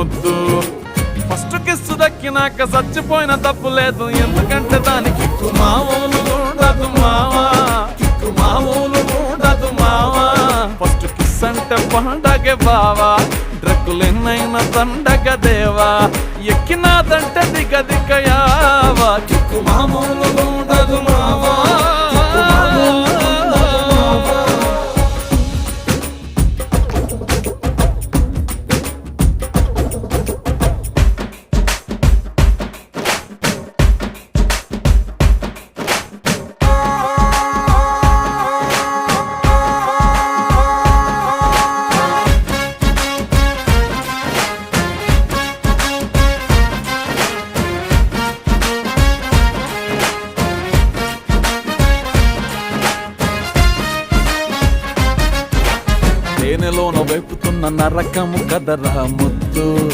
ముద్దు. First kiss దక్కినాక చచ్చిపోయిన తప్పు లేదు, ఎందుకంటే దానికి కిక్కు మామూలు ఉండదు మావా, కిక్కు మామూలు ఉండదు మావా. ఫస్ట్ కిస్ అంటే పండగ బావా, డ్రగ్గులెన్నైనా దండగ దేవా, ఎక్కినాదంటే దిగ దిగయావా, కిక్కు మామూలు ఉండదు మావా. తేనెలోన వైపుతున్న నరకము కదరా ముద్దు.